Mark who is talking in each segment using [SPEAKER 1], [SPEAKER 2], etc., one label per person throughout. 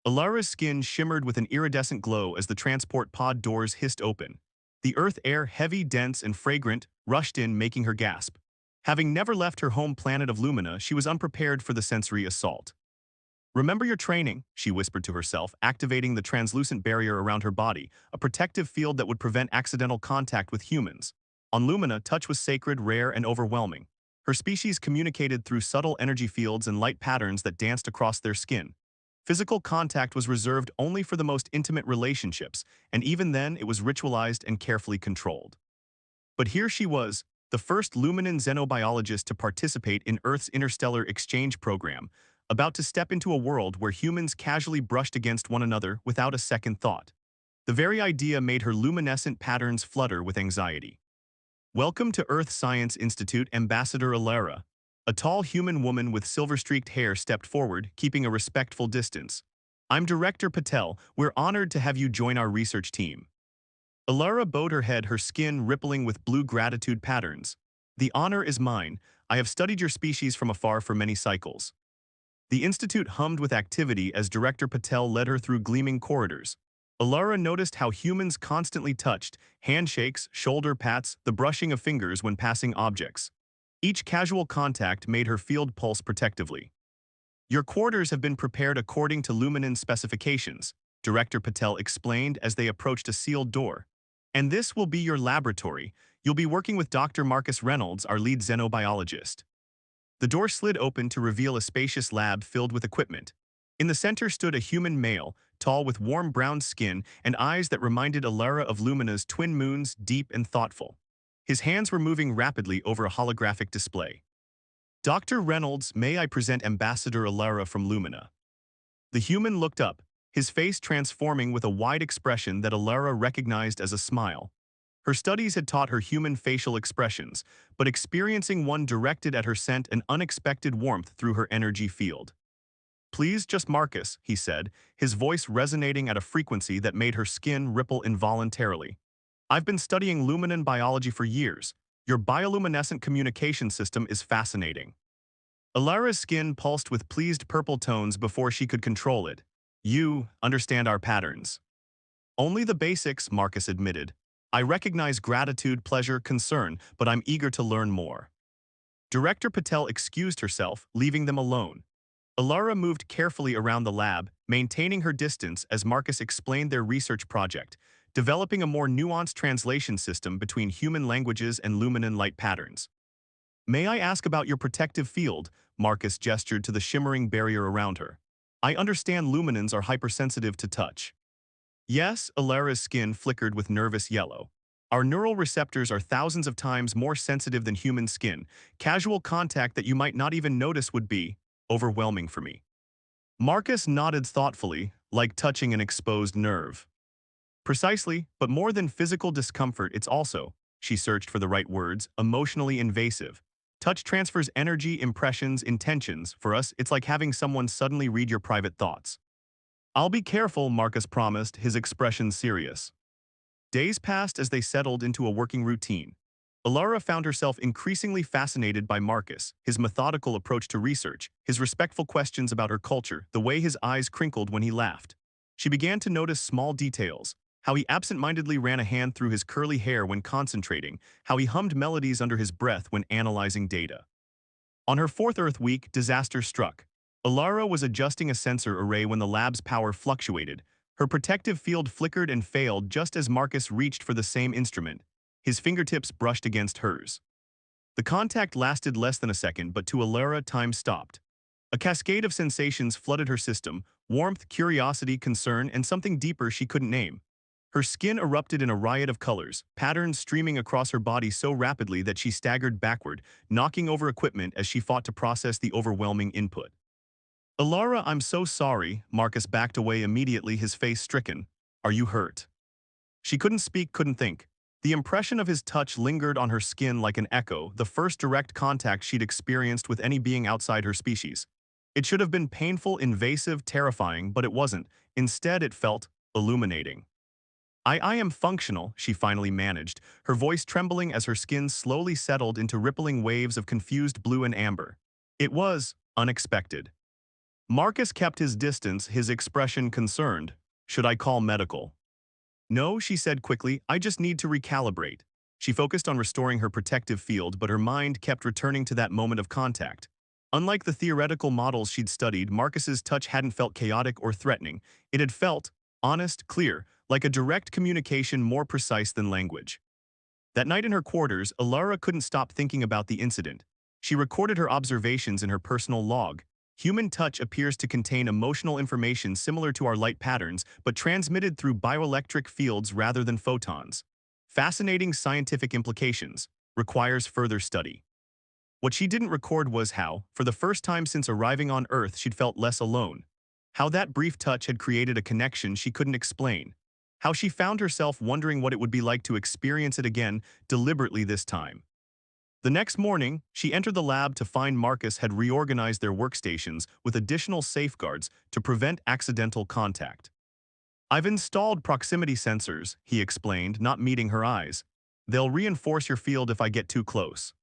[SPEAKER 1] Alara's skin shimmered with an iridescent glow as the transport pod doors hissed open. The earth air, heavy, dense, and fragrant, rushed in, making her gasp. Having never left her home planet of Lumina, she was unprepared for the sensory assault. "Remember your training," she whispered to herself, activating the translucent barrier around her body, a protective field that would prevent accidental contact with humans. On Lumina, touch was sacred, rare, and overwhelming. Her species communicated through subtle energy fields and light patterns that danced across their skin. Physical contact was reserved only for the most intimate relationships, and even then it was ritualized and carefully controlled. But here she was, the first Luminan xenobiologist to participate in Earth's interstellar exchange program, about to step into a world where humans casually brushed against one another without a second thought. The very idea made her luminescent patterns flutter with anxiety. "Welcome to Earth Science Institute, Ambassador Alara." A tall human woman with silver-streaked hair stepped forward, keeping a respectful distance. "I'm Director Patel. We're honored to have you join our research team." Alara bowed her head, her skin rippling with blue gratitude patterns. "The honor is mine. I have studied your species from afar for many cycles." The institute hummed with activity as Director Patel led her through gleaming corridors. Alara noticed how humans constantly touched, handshakes, shoulder pats, the brushing of fingers when passing objects. Each casual contact made her field pulse protectively. "Your quarters have been prepared according to Luminan specifications," Director Patel explained as they approached a sealed door. "And this will be your laboratory. You'll be working with Dr. Marcus Reynolds, our lead xenobiologist." The door slid open to reveal a spacious lab filled with equipment. In the center stood a human male, tall with warm brown skin and eyes that reminded Alara of Lumina's twin moons, deep and thoughtful. His hands were moving rapidly over a holographic display. "Dr. Reynolds, may I present Ambassador Alara from Lumina." The human looked up, his face transforming with a wide expression that Alara recognized as a smile. Her studies had taught her human facial expressions, but experiencing one directed at her sent an unexpected warmth through her energy field. "Please, just Marcus," he said, his voice resonating at a frequency that made her skin ripple involuntarily. "I've been studying Luminan biology for years. Your bioluminescent communication system is fascinating." Alara's skin pulsed with pleased purple tones before she could control it. "You understand our patterns." "Only the basics," Marcus admitted. "I recognize gratitude, pleasure, concern, but I'm eager to learn more." Director Patel excused herself, leaving them alone. Alara moved carefully around the lab, maintaining her distance as Marcus explained their research project, developing a more nuanced translation system between human languages and Luminan light patterns. "May I ask about your protective field?" Marcus gestured to the shimmering barrier around her. "I understand Luminans are hypersensitive to touch." "Yes," Alara's skin flickered with nervous yellow. "Our neural receptors are thousands of times more sensitive than human skin. Casual contact that you might not even notice would be overwhelming for me." Marcus nodded thoughtfully, like touching an exposed nerve. "Precisely, but more than physical discomfort, it's also," she searched for the right words, "emotionally invasive. Touch transfers energy, impressions, intentions. For us, it's like having someone suddenly read your private thoughts." "I'll be careful," Marcus promised, his expression serious. Days passed as they settled into a working routine. Alara found herself increasingly fascinated by Marcus, his methodical approach to research, his respectful questions about her culture, the way his eyes crinkled when he laughed. She began to notice small details, how he absent-mindedly ran a hand through his curly hair when concentrating, how he hummed melodies under his breath when analyzing data. On her fourth Earth week, disaster struck. Alara was adjusting a sensor array when the lab's power fluctuated. Her protective field flickered and failed just as Marcus reached for the same instrument. His fingertips brushed against hers. The contact lasted less than a second, but to Alara, time stopped. A cascade of sensations flooded her system: warmth, curiosity, concern, and something deeper she couldn't name. Her skin erupted in a riot of colors, patterns streaming across her body so rapidly that she staggered backward, knocking over equipment as she fought to process the overwhelming input. "Alara, I'm so sorry." Marcus backed away immediately, his face stricken. "Are you hurt?" She couldn't speak, couldn't think. The impression of his touch lingered on her skin like an echo, the first direct contact she'd experienced with any being outside her species. It should have been painful, invasive, terrifying, but it wasn't. Instead, it felt illuminating. I am functional," she finally managed, her voice trembling as her skin slowly settled into rippling waves of confused blue and amber. "It was unexpected." Marcus kept his distance, his expression concerned. Should I call medical? No, she said quickly, I just need to recalibrate. She focused on restoring her protective field, but her mind kept returning to that moment of contact. Unlike the theoretical models she'd studied, Marcus's touch hadn't felt chaotic or threatening. It had felt honest, clear, like a direct communication more precise than language. That night in her quarters, Alara couldn't stop thinking about the incident. She recorded her observations in her personal log. Human touch appears to contain emotional information similar to our light patterns, but transmitted through bioelectric fields rather than photons. Fascinating scientific implications. Requires further study. What she didn't record was how, for the first time since arriving on Earth, she'd felt less alone. How that brief touch had created a connection she couldn't explain. How she found herself wondering what it would be like to experience it again, deliberately this time. The next morning, she entered the lab to find Marcus had reorganized their workstations with additional safeguards to prevent accidental contact. I've installed proximity sensors, he explained, not meeting her eyes. They'll reinforce your field if I get too close.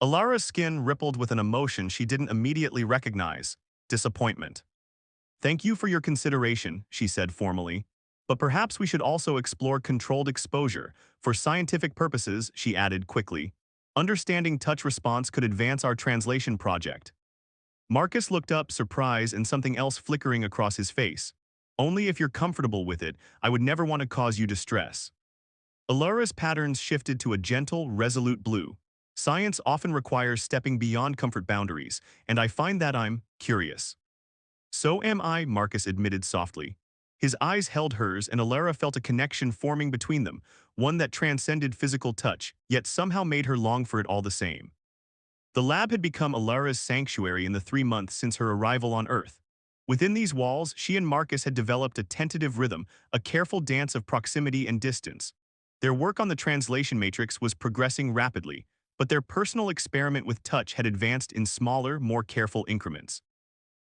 [SPEAKER 1] Alara's skin rippled with an emotion she didn't immediately recognize: disappointment. Thank you for your consideration, she said formally. But perhaps we should also explore controlled exposure. For scientific purposes, she added quickly. Understanding touch response could advance our translation project. Marcus looked up, surprise and something else flickering across his face. Only if you're comfortable with it, I would never want to cause you distress. Alara's patterns shifted to a gentle, resolute blue. Science often requires stepping beyond comfort boundaries, and I find that I'm curious. So am I, Marcus admitted softly. His eyes held hers, and Alara felt a connection forming between them, one that transcended physical touch, yet somehow made her long for it all the same. The lab had become Alara's sanctuary in the 3 months since her arrival on Earth. Within these walls, she and Marcus had developed a tentative rhythm, a careful dance of proximity and distance. Their work on the translation matrix was progressing rapidly, but their personal experiment with touch had advanced in smaller, more careful increments.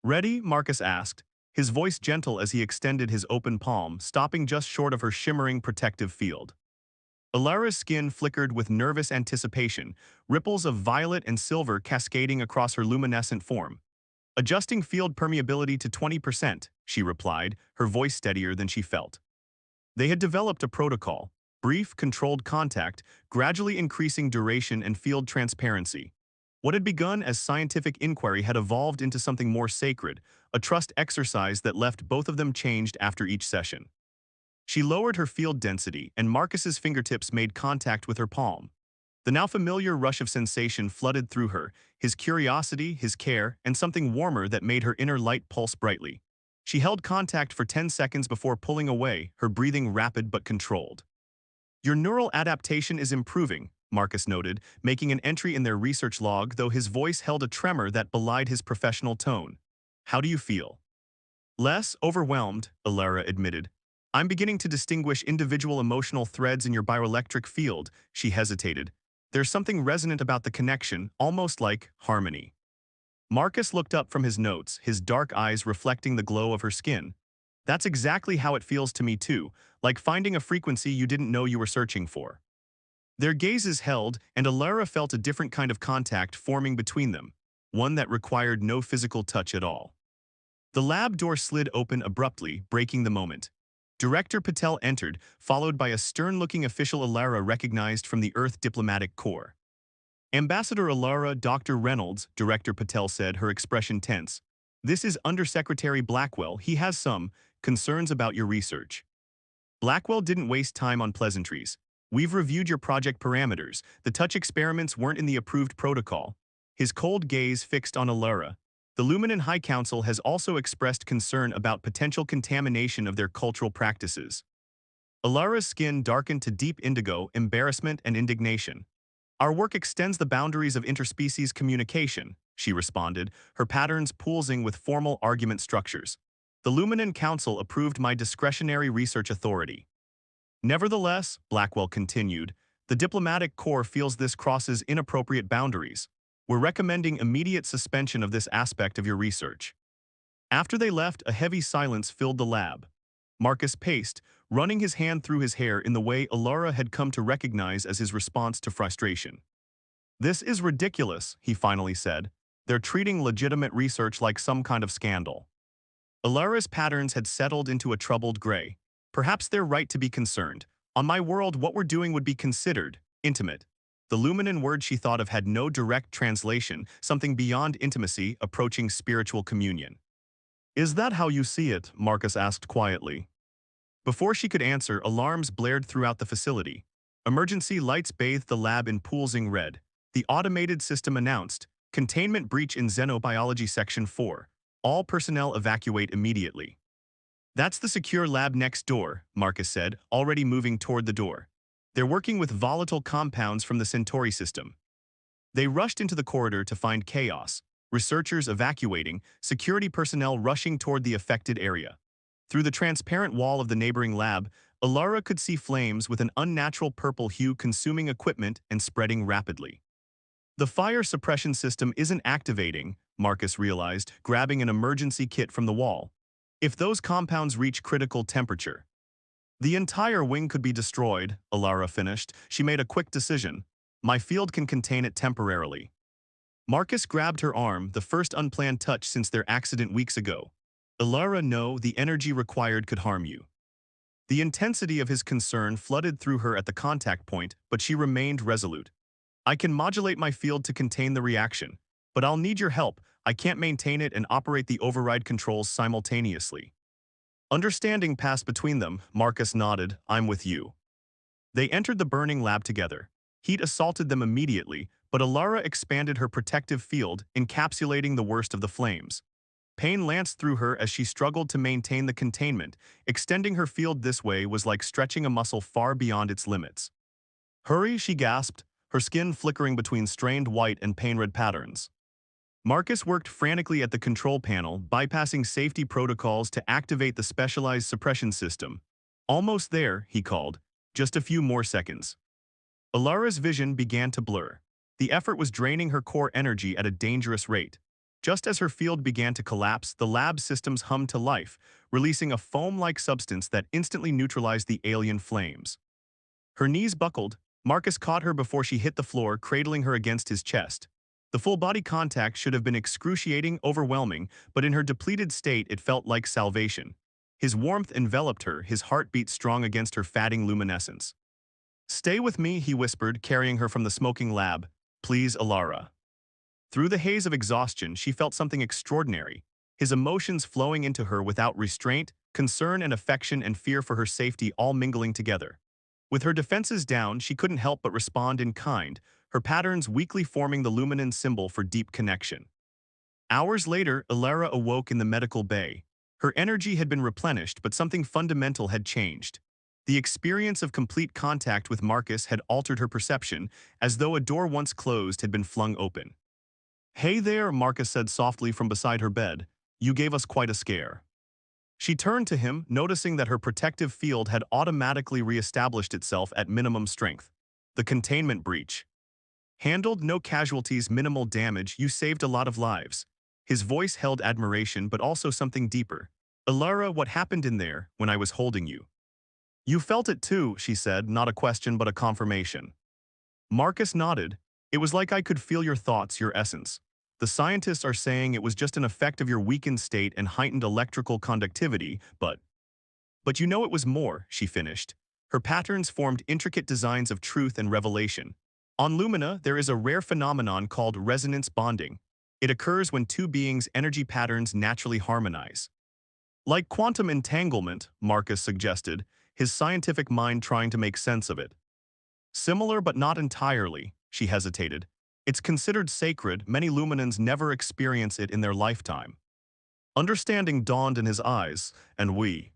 [SPEAKER 1] Ready? Marcus asked, his voice gentle as he extended his open palm, stopping just short of her shimmering protective field. Alara's skin flickered with nervous anticipation, ripples of violet and silver cascading across her luminescent form. Adjusting field permeability to 20%, she replied, her voice steadier than she felt. They had developed a protocol: brief, controlled contact, gradually increasing duration and field transparency. What had begun as scientific inquiry had evolved into something more sacred, a trust exercise that left both of them changed after each session. She lowered her field density, and Marcus's fingertips made contact with her palm. The now familiar rush of sensation flooded through her, his curiosity, his care, and something warmer that made her inner light pulse brightly. She held contact for 10 seconds before pulling away, her breathing rapid but controlled. Your neural adaptation is improving, Marcus noted, making an entry in their research log, though his voice held a tremor that belied his professional tone. How do you feel? Less overwhelmed, Alara admitted. I'm beginning to distinguish individual emotional threads in your bioelectric field, she hesitated. There's something resonant about the connection, almost like harmony. Marcus looked up from his notes, his dark eyes reflecting the glow of her skin. That's exactly how it feels to me too, like finding a frequency you didn't know you were searching for. Their gazes held, and Alara felt a different kind of contact forming between them, one that required no physical touch at all. The lab door slid open abruptly, breaking the moment. Director Patel entered, followed by a stern-looking official Alara recognized from the Earth Diplomatic Corps. Ambassador Alara, Dr. Reynolds, Director Patel said, her expression tense. This is Undersecretary Blackwell. He has some concerns about your research. Blackwell didn't waste time on pleasantries. We've reviewed your project parameters. The touch experiments weren't in the approved protocol. His cold gaze fixed on Alara. The Luminan High Council has also expressed concern about potential contamination of their cultural practices. Alara's skin darkened to deep indigo, embarrassment and indignation. Our work extends the boundaries of interspecies communication, she responded, her patterns pulsing with formal argument structures. The Luminan Council approved my discretionary research authority. Nevertheless, Blackwell continued, the diplomatic corps feels this crosses inappropriate boundaries. We're recommending immediate suspension of this aspect of your research. After they left, a heavy silence filled the lab. Marcus paced, running his hand through his hair in the way Alara had come to recognize as his response to frustration. This is ridiculous, he finally said. They're treating legitimate research like some kind of scandal. Alara's patterns had settled into a troubled gray. Perhaps they're right to be concerned. On my world, what we're doing would be considered intimate. The Luminan word she thought of had no direct translation, something beyond intimacy, approaching spiritual communion. Is that how you see it? Marcus asked quietly. Before she could answer, alarms blared throughout the facility. Emergency lights bathed the lab in pulsing red. The automated system announced, Containment breach in Xenobiology Section 4. All personnel evacuate immediately. That's the secure lab next door, Marcus said, already moving toward the door. They're working with volatile compounds from the Centauri system. They rushed into the corridor to find chaos. Researchers evacuating, security personnel rushing toward the affected area. Through the transparent wall of the neighboring lab, Alara could see flames with an unnatural purple hue consuming equipment and spreading rapidly. The fire suppression system isn't activating, Marcus realized, grabbing an emergency kit from the wall. If those compounds reach critical temperature, the entire wing could be destroyed, Alara finished. She made a quick decision. My field can contain it temporarily. Marcus grabbed her arm, the first unplanned touch since their accident weeks ago. Alara, no, the energy required could harm you. The intensity of his concern flooded through her at the contact point, but she remained resolute. I can modulate my field to contain the reaction, but I'll need your help. I can't maintain it and operate the override controls simultaneously. Understanding passed between them. Marcus nodded. I'm with you. They entered the burning lab together. Heat assaulted them immediately, but Alara expanded her protective field, encapsulating the worst of the flames. Pain lanced through her as she struggled to maintain the containment. Extending her field this way was like stretching a muscle far beyond its limits. Hurry, she gasped, her skin flickering between strained white and pain-red patterns. Marcus worked frantically at the control panel, bypassing safety protocols to activate the specialized suppression system. Almost there, he called. Just a few more seconds. Alara's vision began to blur. The effort was draining her core energy at a dangerous rate. Just as her field began to collapse, the lab systems hummed to life, releasing a foam-like substance that instantly neutralized the alien flames. Her knees buckled. Marcus caught her before she hit the floor, cradling her against his chest. The full-body contact should have been excruciating, overwhelming, but in her depleted state it felt like salvation. His warmth enveloped her, his heartbeat strong against her fatting luminescence. Stay with me, he whispered, carrying her from the smoking lab. Please, Alara. Through the haze of exhaustion, she felt something extraordinary, his emotions flowing into her without restraint, concern and affection and fear for her safety all mingling together. With her defenses down, she couldn't help but respond in kind, her patterns weakly forming the Luminan symbol for deep connection. Hours later, Alara awoke in the medical bay. Her energy had been replenished, but something fundamental had changed. The experience of complete contact with Marcus had altered her perception, as though a door once closed had been flung open. Hey there, Marcus said softly from beside her bed. You gave us quite a scare. She turned to him, noticing that her protective field had automatically re-established itself at minimum strength. The containment breach. Handled, no casualties, minimal damage, you saved a lot of lives. His voice held admiration, but also something deeper. Alara, what happened in there when I was holding you? You felt it too, she said, not a question but a confirmation. Marcus nodded. It was like I could feel your thoughts, your essence. The scientists are saying it was just an effect of your weakened state and heightened electrical conductivity, but you know it was more, she finished. Her patterns formed intricate designs of truth and revelation. On Lumina, there is a rare phenomenon called resonance bonding. It occurs when two beings' energy patterns naturally harmonize. Like quantum entanglement, Marcus suggested, his scientific mind trying to make sense of it. Similar but not entirely, she hesitated. It's considered sacred, many Luminans never experience it in their lifetime. Understanding dawned in his eyes, and we.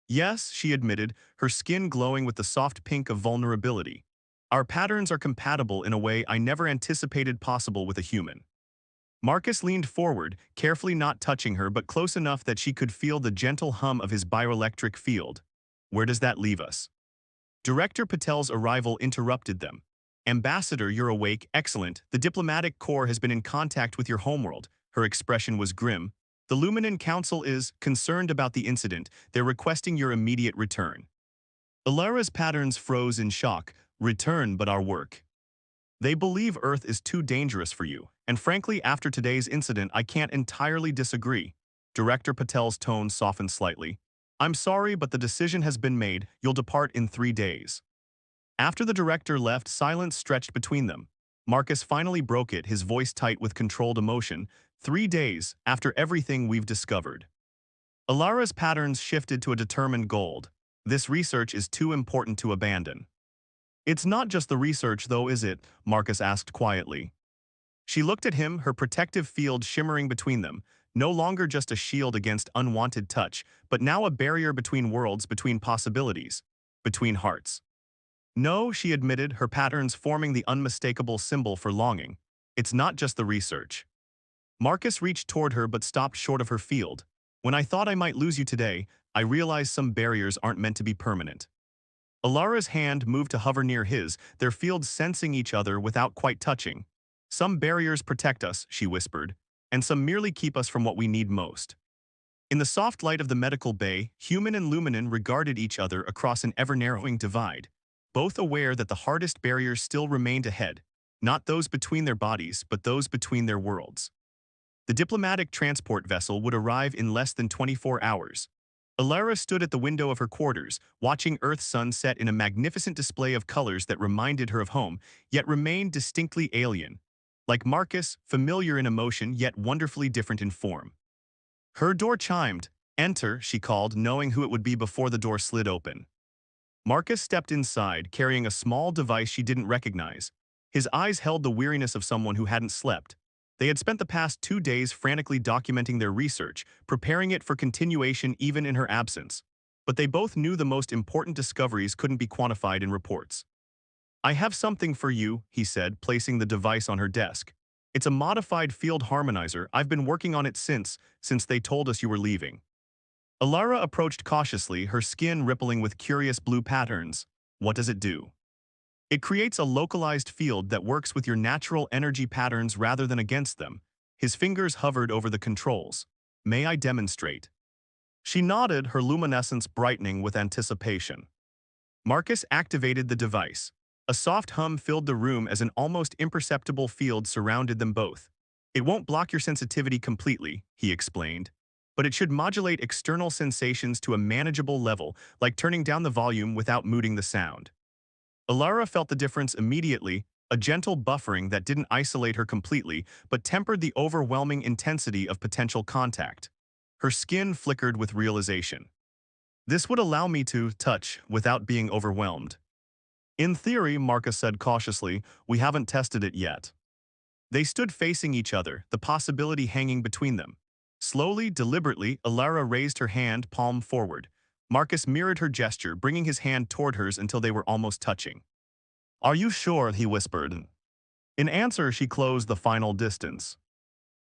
[SPEAKER 1] Yes, she admitted, her skin glowing with the soft pink of vulnerability. Our patterns are compatible in a way I never anticipated possible with a human. Marcus leaned forward, carefully not touching her but close enough that she could feel the gentle hum of his bioelectric field. Where does that leave us? Director Patel's arrival interrupted them. Ambassador, you're awake, excellent. The diplomatic corps has been in contact with your homeworld. Her expression was grim. The Luminan Council is concerned about the incident. They're requesting your immediate return. Alara's patterns froze in shock. Return, but our work. They believe Earth is too dangerous for you, and frankly, after today's incident, I can't entirely disagree. Director Patel's tone softened slightly. I'm sorry, but the decision has been made. You'll depart in 3 days. After the director left, silence stretched between them. Marcus finally broke it, his voice tight with controlled emotion. 3 days, after everything we've discovered. Alara's patterns shifted to a determined goal. This research is too important to abandon. It's not just the research, though, is it? Marcus asked quietly. She looked at him, her protective field shimmering between them, no longer just a shield against unwanted touch, but now a barrier between worlds, between possibilities, between hearts. No, she admitted, her patterns forming the unmistakable symbol for longing. It's not just the research. Marcus reached toward her but stopped short of her field. When I thought I might lose you today, I realized some barriers aren't meant to be permanent. Alara's hand moved to hover near his, their fields sensing each other without quite touching. Some barriers protect us, she whispered, and some merely keep us from what we need most. In the soft light of the medical bay, human and Luminan regarded each other across an ever-narrowing divide, both aware that the hardest barriers still remained ahead, not those between their bodies, but those between their worlds. The diplomatic transport vessel would arrive in less than 24 hours. Alara stood at the window of her quarters, watching Earth's sun set in a magnificent display of colors that reminded her of home, yet remained distinctly alien. Like Marcus, familiar in emotion, yet wonderfully different in form. Her door chimed. Enter, she called, knowing who it would be before the door slid open. Marcus stepped inside, carrying a small device she didn't recognize. His eyes held the weariness of someone who hadn't slept. They had spent the past 2 days frantically documenting their research, preparing it for continuation even in her absence. But they both knew the most important discoveries couldn't be quantified in reports. I have something for you, he said, placing the device on her desk. It's a modified field harmonizer. I've been working on it since they told us you were leaving. Alara approached cautiously, her skin rippling with curious blue patterns. What does it do? It creates a localized field that works with your natural energy patterns rather than against them. His fingers hovered over the controls. May I demonstrate? She nodded, her luminescence brightening with anticipation. Marcus activated the device. A soft hum filled the room as an almost imperceptible field surrounded them both. It won't block your sensitivity completely, he explained, but it should modulate external sensations to a manageable level, like turning down the volume without muting the sound. Alara felt the difference immediately, a gentle buffering that didn't isolate her completely, but tempered the overwhelming intensity of potential contact. Her skin flickered with realization. This would allow me to touch without being overwhelmed. In theory, Marcus said cautiously, we haven't tested it yet. They stood facing each other, the possibility hanging between them. Slowly, deliberately, Alara raised her hand, palm forward. Marcus mirrored her gesture, bringing his hand toward hers until they were almost touching. Are you sure? He whispered. In answer, she closed the final distance.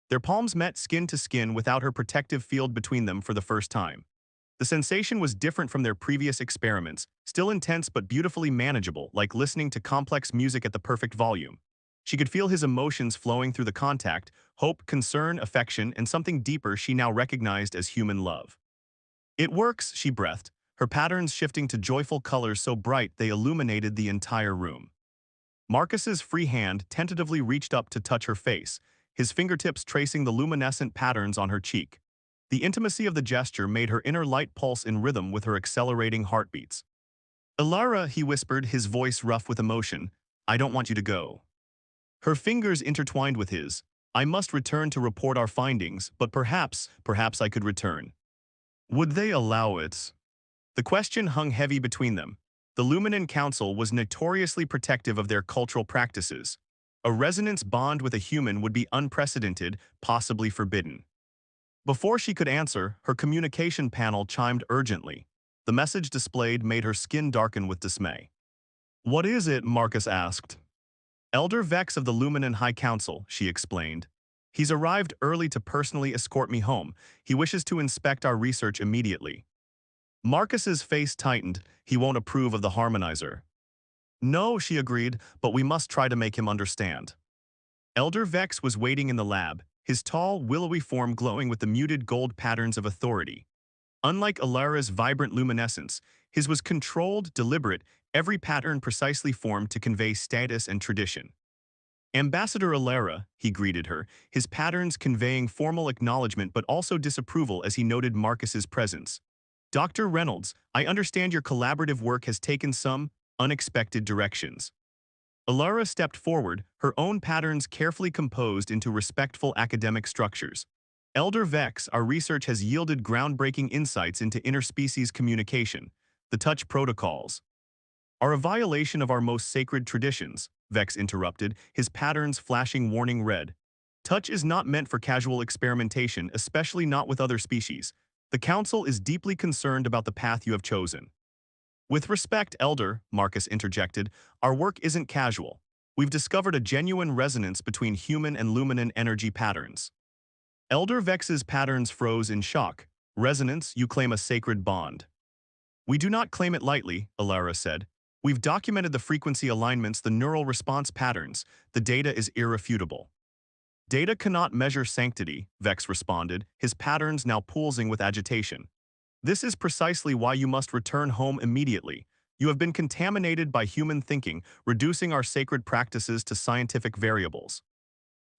[SPEAKER 1] Their palms met skin to skin without her protective field between them for the first time. The sensation was different from their previous experiments, still intense but beautifully manageable, like listening to complex music at the perfect volume. She could feel his emotions flowing through the contact, hope, concern, affection, and something deeper she now recognized as human love. It works, she breathed, her patterns shifting to joyful colors so bright they illuminated the entire room. Marcus's free hand tentatively reached up to touch her face, his fingertips tracing the luminescent patterns on her cheek. The intimacy of the gesture made her inner light pulse in rhythm with her accelerating heartbeats. Alara, he whispered, his voice rough with emotion, I don't want you to go. Her fingers intertwined with his. I must return to report our findings, but perhaps I could return. Would they allow it? The question hung heavy between them. The Luminan Council was notoriously protective of their cultural practices. A resonance bond with a human would be unprecedented, possibly forbidden. Before she could answer, her communication panel chimed urgently. The message displayed made her skin darken with dismay. What is it? Marcus asked. Elder Vex of the Luminan High Council, she explained. He's arrived early to personally escort me home. He wishes to inspect our research immediately. Marcus's face tightened. He won't approve of the harmonizer. No, she agreed, but we must try to make him understand. Elder Vex was waiting in the lab, his tall, willowy form glowing with the muted gold patterns of authority. Unlike Alara's vibrant luminescence, his was controlled, deliberate, every pattern precisely formed to convey status and tradition. Ambassador Alara, he greeted her, his patterns conveying formal acknowledgement but also disapproval as he noted Marcus's presence. Dr. Reynolds, I understand your collaborative work has taken some unexpected directions. Alara stepped forward, her own patterns carefully composed into respectful academic structures. Elder Vex, our research has yielded groundbreaking insights into interspecies communication. The touch protocols are a violation of our most sacred traditions, Vex interrupted, his patterns flashing warning red. Touch is not meant for casual experimentation, especially not with other species. The Council is deeply concerned about the path you have chosen. With respect, Elder, Marcus interjected, our work isn't casual. We've discovered a genuine resonance between human and Luminan energy patterns. Elder Vex's patterns froze in shock. Resonance, you claim a sacred bond. We do not claim it lightly, Alara said. We've documented the frequency alignments, the neural response patterns. The data is irrefutable. Data cannot measure sanctity, Vex responded, his patterns now pulsing with agitation. This is precisely why you must return home immediately. You have been contaminated by human thinking, reducing our sacred practices to scientific variables.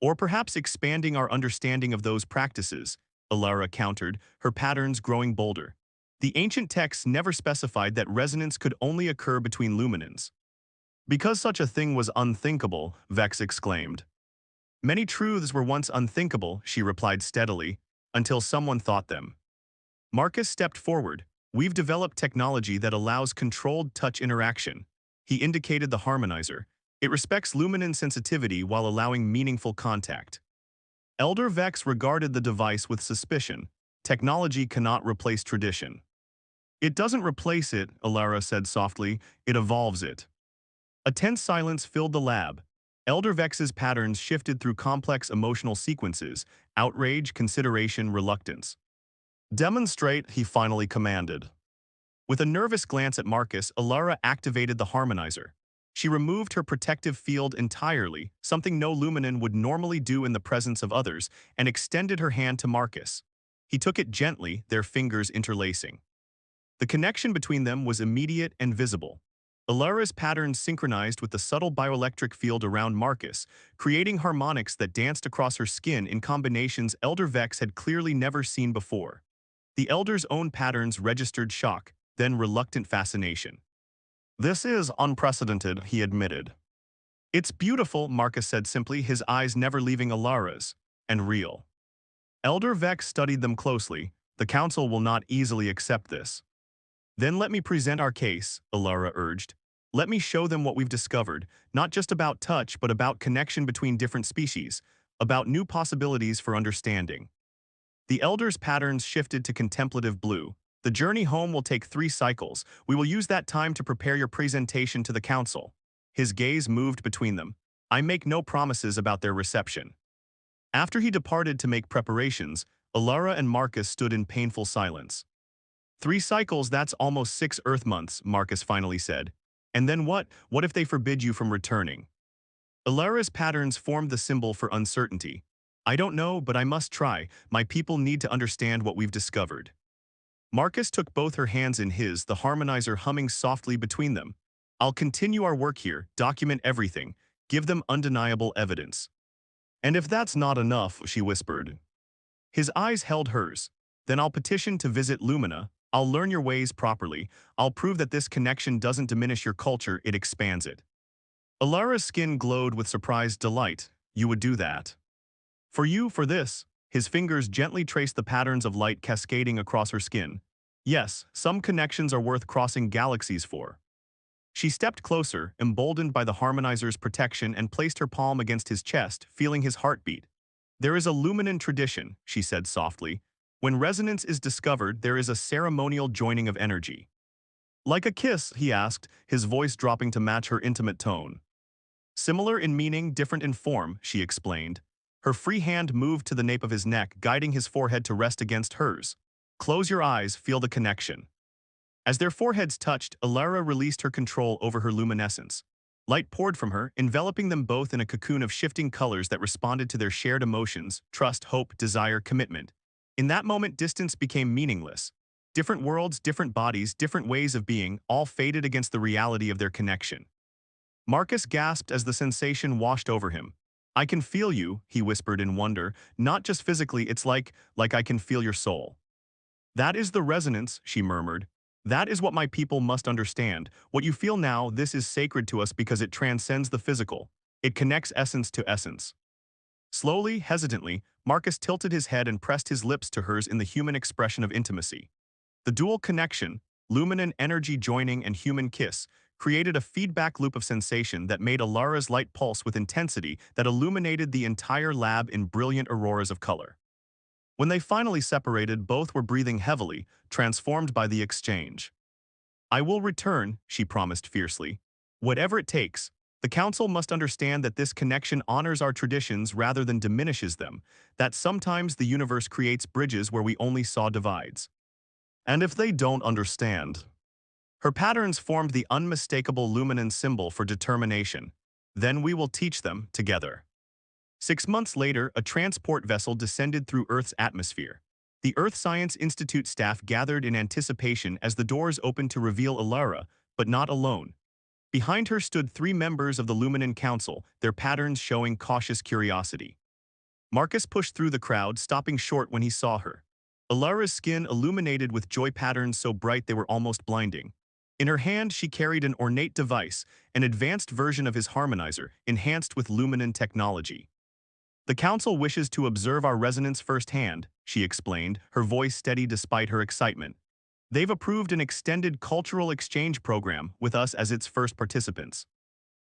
[SPEAKER 1] Or perhaps expanding our understanding of those practices, Alara countered, her patterns growing bolder. The ancient texts never specified that resonance could only occur between luminans. Because such a thing was unthinkable, Vex exclaimed. Many truths were once unthinkable, she replied steadily, until someone thought them. Marcus stepped forward. We've developed technology that allows controlled touch interaction. He indicated the harmonizer. It respects luminance sensitivity while allowing meaningful contact. Elder Vex regarded the device with suspicion. Technology cannot replace tradition. It doesn't replace it, Alara said softly, it evolves it. A tense silence filled the lab. Elder Vex's patterns shifted through complex emotional sequences, outrage, consideration, reluctance. Demonstrate, he finally commanded. With a nervous glance at Marcus, Alara activated the harmonizer. She removed her protective field entirely, something no Luminan would normally do in the presence of others, and extended her hand to Marcus. He took it gently, their fingers interlacing. The connection between them was immediate and visible. Alara's patterns synchronized with the subtle bioelectric field around Marcus, creating harmonics that danced across her skin in combinations Elder Vex had clearly never seen before. The Elder's own patterns registered shock, then reluctant fascination. This is unprecedented, he admitted. It's beautiful, Marcus said simply, his eyes never leaving Alara's, and real. Elder Vex studied them closely. The Council will not easily accept this. Then let me present our case, Alara urged. Let me show them what we've discovered, not just about touch but about connection between different species, about new possibilities for understanding. The Elder's patterns shifted to contemplative blue. The journey home will take 3 cycles. We will use that time to prepare your presentation to the Council. His gaze moved between them. I make no promises about their reception. After he departed to make preparations, Alara and Marcus stood in painful silence. 3 cycles, that's almost 6 Earth months, Marcus finally said. And then what? What if they forbid you from returning? Alara's patterns formed the symbol for uncertainty. I don't know, but I must try. My people need to understand what we've discovered. Marcus took both her hands in his, the harmonizer humming softly between them. I'll continue our work here, document everything, give them undeniable evidence. And if that's not enough, she whispered. His eyes held hers. Then I'll petition to visit Lumina. I'll learn your ways properly. I'll prove that this connection doesn't diminish your culture, it expands it. Alara's skin glowed with surprised delight. You would do that. For you, for this. His fingers gently traced the patterns of light cascading across her skin. Yes, some connections are worth crossing galaxies for. She stepped closer, emboldened by the harmonizer's protection, and placed her palm against his chest, feeling his heartbeat. There is a Luminan tradition, she said softly. When resonance is discovered, there is a ceremonial joining of energy. Like a kiss, he asked, his voice dropping to match her intimate tone. Similar in meaning, different in form, she explained. Her free hand moved to the nape of his neck, guiding his forehead to rest against hers. Close your eyes, feel the connection. As their foreheads touched, Alara released her control over her luminescence. Light poured from her, enveloping them both in a cocoon of shifting colors that responded to their shared emotions, trust, hope, desire, commitment. In that moment, distance became meaningless. Different worlds, different bodies, different ways of being, all faded against the reality of their connection. Marcus gasped as the sensation washed over him. I can feel you, he whispered in wonder, not just physically, it's like I can feel your soul. That is the resonance, she murmured. That is what my people must understand. What you feel now, this is sacred to us because it transcends the physical. It connects essence to essence. Slowly, hesitantly, Marcus tilted his head and pressed his lips to hers in the human expression of intimacy. The dual connection, luminant energy joining and human kiss, created a feedback loop of sensation that made Alara's light pulse with intensity that illuminated the entire lab in brilliant auroras of color. When they finally separated, both were breathing heavily, transformed by the exchange. I will return, she promised fiercely. Whatever it takes. The Council must understand that this connection honors our traditions rather than diminishes them, that sometimes the universe creates bridges where we only saw divides. And if they don't understand? Her patterns formed the unmistakable luminance symbol for determination. Then we will teach them together. 6 months later, a transport vessel descended through Earth's atmosphere. The Earth Science Institute staff gathered in anticipation as the doors opened to reveal Alara, but not alone. Behind her stood 3 members of the Luminant Council, their patterns showing cautious curiosity. Marcus pushed through the crowd, stopping short when he saw her. Alara's skin illuminated with joy patterns so bright they were almost blinding. In her hand, she carried an ornate device, an advanced version of his harmonizer, enhanced with luminant technology. The Council wishes to observe our resonance firsthand, she explained, her voice steady despite her excitement. They've approved an extended cultural exchange program with us as its first participants.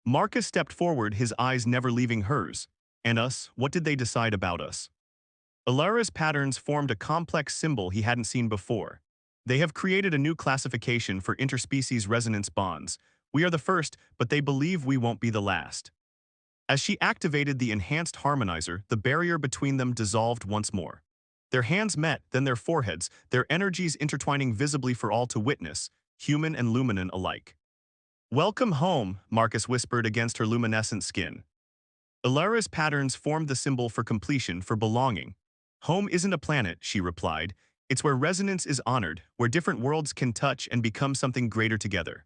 [SPEAKER 1] Marcus stepped forward, his eyes never leaving hers. And us, what did they decide about us? Alara's patterns formed a complex symbol he hadn't seen before. They have created a new classification for interspecies resonance bonds. We are the first, but they believe we won't be the last. As she activated the enhanced harmonizer, the barrier between them dissolved once more. Their hands met, then their foreheads, their energies intertwining visibly for all to witness, human and luminant alike. Welcome home, Marcus whispered against her luminescent skin. Alara's patterns formed the symbol for completion, for belonging. Home isn't a planet, she replied. It's where resonance is honored, where different worlds can touch and become something greater together.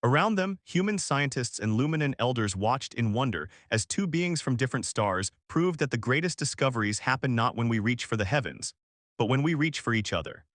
[SPEAKER 1] Around them, human scientists and luminant elders watched in wonder as 2 beings from different stars proved that the greatest discoveries happen not when we reach for the heavens, but when we reach for each other.